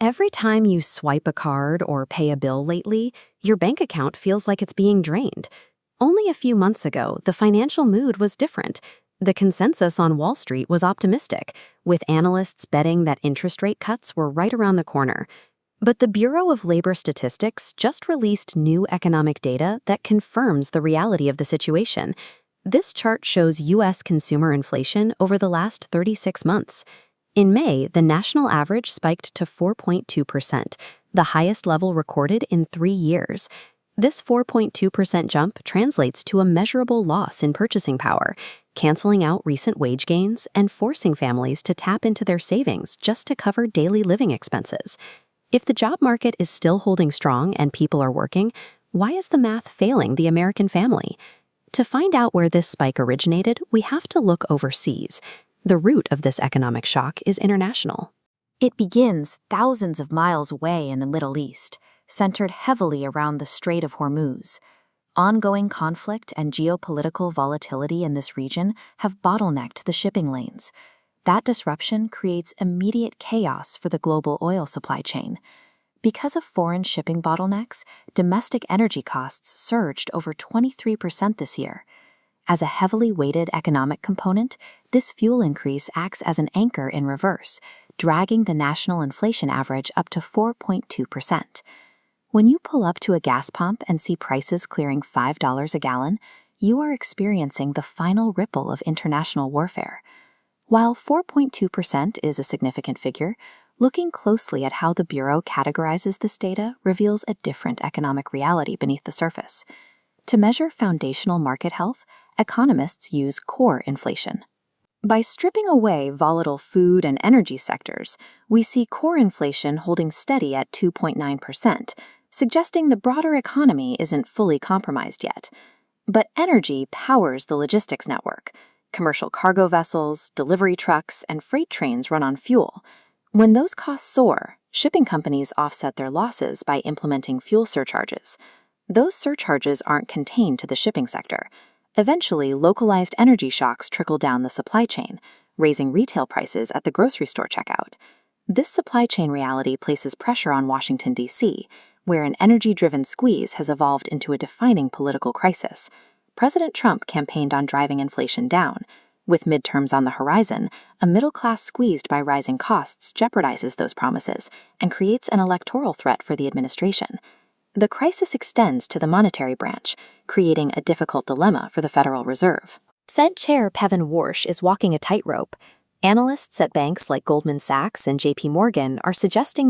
Every time you swipe a card or pay a bill lately, your bank account feels like it's being drained. Only a few months ago, the financial mood was different. The consensus on Wall Street was optimistic, with analysts betting that interest rate cuts were right around the corner. But the Bureau of Labor Statistics just released new economic data that confirms the reality of the situation. This chart shows U.S. consumer inflation over the last 36 months. In May, the national average spiked to 4.2%, the highest level recorded in 3 years. This 4.2% jump translates to a measurable loss in purchasing power, canceling out recent wage gains and forcing families to tap into their savings just to cover daily living expenses. If the job market is still holding strong and people are working, why is the math failing the American family? To find out where this spike originated, we have to look overseas. The root of this economic shock is international. It begins thousands of miles away in the Middle East, centered heavily around the Strait of Hormuz. Ongoing conflict and geopolitical volatility in this region have bottlenecked the shipping lanes. That disruption creates immediate chaos for the global oil supply chain. Because of foreign shipping bottlenecks, domestic energy costs surged over 23% this year. As a heavily weighted economic component, this fuel increase acts as an anchor in reverse, dragging the national inflation average up to 4.2%. When you pull up to a gas pump and see prices clearing $5 a gallon, you are experiencing the final ripple of international warfare. While 4.2% is a significant figure, looking closely at how the Bureau categorizes this data reveals a different economic reality beneath the surface. To measure foundational market health, economists use core inflation. By stripping away volatile food and energy sectors, we see core inflation holding steady at 2.9%, suggesting the broader economy isn't fully compromised yet. But energy powers the logistics network. Commercial cargo vessels, delivery trucks, and freight trains run on fuel. When those costs soar, shipping companies offset their losses by implementing fuel surcharges. Those surcharges aren't contained to the shipping sector. Eventually, localized energy shocks trickle down the supply chain, raising retail prices at the grocery store checkout. This supply chain reality places pressure on Washington, D.C., where an energy-driven squeeze has evolved into a defining political crisis. President Trump campaigned on driving inflation down. With midterms on the horizon, a middle class squeezed by rising costs jeopardizes those promises and creates an electoral threat for the administration. The crisis extends to the monetary branch, creating a difficult dilemma for the Federal Reserve. Fed Chair Pevin Warsh is walking a tightrope. Analysts at banks like Goldman Sachs and J.P. Morgan are suggesting